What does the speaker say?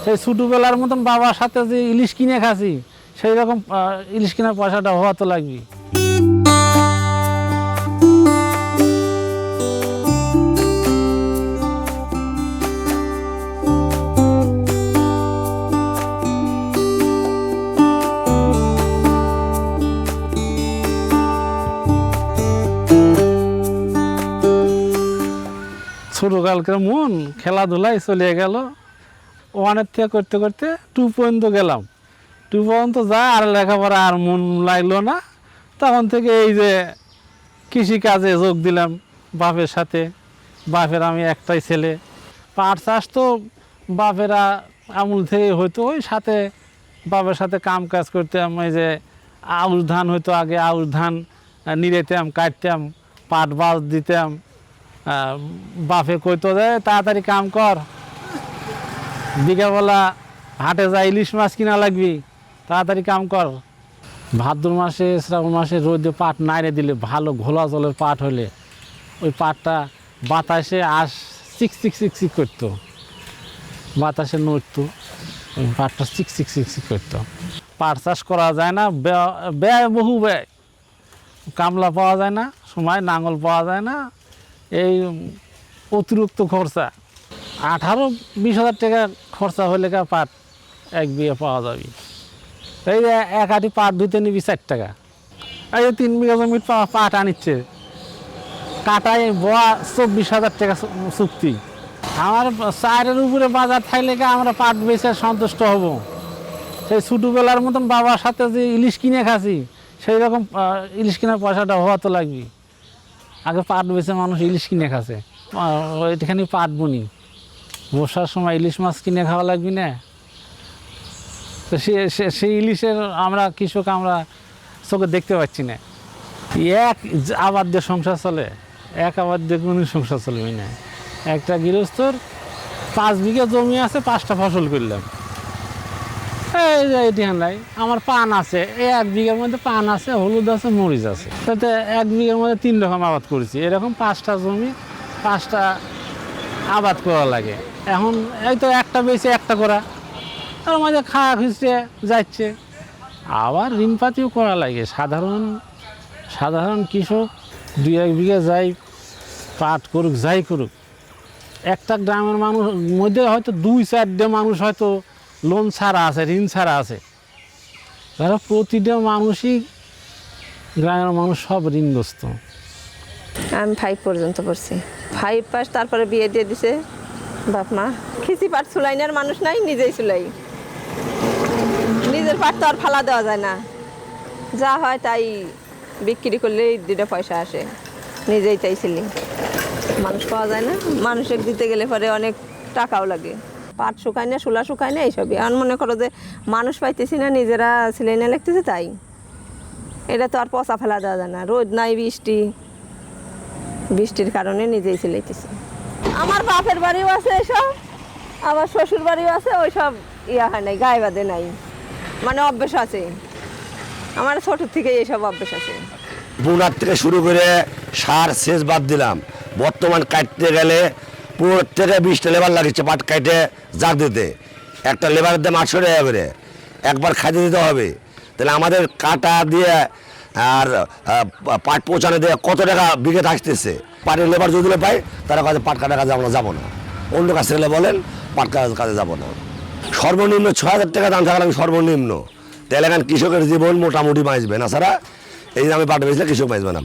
সেই ছোটোবেলার মতন বাবার সাথে যে ইলিশ কিনে খাচ্ছি সেই রকম ইলিশ কেনার পয়সাটা হওয়া তো লাগবে। ছোটকালকার মন খেলাধুলায় চলে গেল, ওয়ানের থেকে করতে করতে 2 পর্যন্ত গেলাম। 2 পর্যন্ত যা আর লেখাপড়া আর মন লাগলো না। তখন থেকে এই যে কৃষিকাজে যোগ দিলাম বাপের সাথে। বাপের আমি একটাই ছেলে। পাট চাষ তো বাপেরা আমূল থেকে হয়তো ওই সাথে বাপের সাথে কাম কাজ করতাম। এই যে আউশ ধান হয়তো আগে আউশ ধান নিড়াইতাম, কাটতাম, পাট বাজ দিতাম। বাপে কইতো যে তাড়াতাড়ি কাম কর, বিকালবেলা হাটে যা ইলিশ মাছ কিনা লাগবি, তাড়াতাড়ি কাম কর। ভাদ্র মাসে শ্রাবণ মাসে রোদে পাট নাড়ে দিলে ভালো ঘোলা জলের পাট হলে ওই পাটটা বাতাসে চিক চিক চিক চিক করতো, বাতাসে নড়তো, ওই পাটটা চিক চিক চিক চিক করতো। পাট চাষ করা যায় না, ব্যয় বহু ব্যয়। কামলা পাওয়া যায় না সময়, নাঙল পাওয়া যায় না, এই অতিরিক্ত খরচা। 18-20 হাজার টাকা খরচা হলে পাট 1 বিঘা পাওয়া যাবে। এই যে 1 আটি পাট ধুতে নিবি 4 টাকা। এই যে 3 বিঘা জমি পাট আনিচ্ছে, কাটায় বোয়া 24 হাজার টাকা চুক্তি। আমার 4-এর উপরে বাজার থাকলে আমরা পাট বেচে সন্তুষ্ট হব। সেই ছোটোবেলার মতন বাবার সাথে যে ইলিশ কিনে খাচ্ছি সেই রকম ইলিশ কেনার পয়সাটা হওয়া তো লাগবে। আগে পাট বেচে মানুষ ইলিশ কিনে খাচ্ছে, এখানে পাট বুনি, বর্ষার সময় ইলিশ মাছ কিনে খাওয়া লাগবে না। তো সেই ইলিশের আমরা কৃষক আমরা চোখে দেখতে পাচ্ছি না। এক আবাদ দিয়ে সংসার চলে, এক আবাদ দিয়ে কোনো সংসার চলবে না। একটা গৃহস্থর 5 বিঘা জমি আছে, 5টা ফসল করলাম। এই যে এটি নাই, আমার পান আছে, এই 1 বিঘার মধ্যে পান আছে, হলুদ আছে, মরিচ আছে। তাতে 1 বিঘার মধ্যে 3 রকম আবাদ করেছি। এরকম 5টা জমি 5টা আবাদ করা লাগে। এখন এই তো একটা বেশি একটা করা, তার মাঝে খাওয়া খুঁজছে যাচ্ছে। আবার ঋণপাতিও করা লাগে। সাধারণ কৃষক 2-1 বিঘা যাই পাট করুক, যাই করুক, একটা গ্রামের মানুষ মধ্যে হয়তো 2-4টে মানুষ হয়তো লোন ছাড়া আছে, ঋণ ছাড়া আছে। তারা প্রতিটা মানুষই, গ্রামের মানুষ সব ঋণগ্রস্ত। আমি 5 পর্যন্ত পড়ছি, 5 পাস, তারপরে বিয়ে দিয়ে দিছে বাপ মা। খিচি পাট চুলাইনার মানুষ নাই, নিজেই চুলাই। নিজের পাট তো আর ফালা দেওয়া যায় না, যা হয় তাই বিক্রি করলেই 2টা পয়সা আসে। নিজেই তাই ছিলি, মানুষ পাওয়া যায় না। মানুষের দিতে গেলে পরে অনেক টাকাও লাগে। পাট শুকায় না, শোলা শুকায় না, এইসবই। এখন মনে করো যে মানুষ পাইতেছি না, নিজেরা সিলাই না লাগতেছে, তাই এটা তো আর পচা ফেলা দেওয়া যায় না। রোদ নাই, বৃষ্টির কারণে নিজেই সিলাইতেছি। আমার বাপের বাড়িও আছে এসব, আবার শ্বশুর বাড়িও আছে, ওই সব ইয়া হয় নাই, গায়ে বাঁধে নাই, মানে অভ্যেস আছে। আমার ছোটোর থেকে এইসব অভ্যেস আছে। বুনার থেকে শুরু করে সার সেচ বাদ দিলাম। বর্তমান কাটতে গেলে 15 থেকে 20টা লেবার লাগছে পাট কাটে জাগ দিতে। একটা লেবারের দাম 800 টাকা করে, একবার খাইতে দিতে হবে। তাহলে আমাদের কাটা দিয়ে আর পাট পৌঁছানো দিয়ে কত টাকা বিঘে আসতেছে। পাটের লেবার যদি পাই তারা কাজে পাট কাটা কাজে আমরা যাবো না, অন্য কাজ থেকে বলেন পাট কাজে যাবো না। সর্বনিম্ন 6,000 টাকা দাম থাকলে আমি সর্বনিম্ন। তাহলে এখন কৃষকের জীবন মোটামুটি বাঁচবে না, ছাড়া এই যে আমি পাট বেচলে কৃষক বাঁচবে না।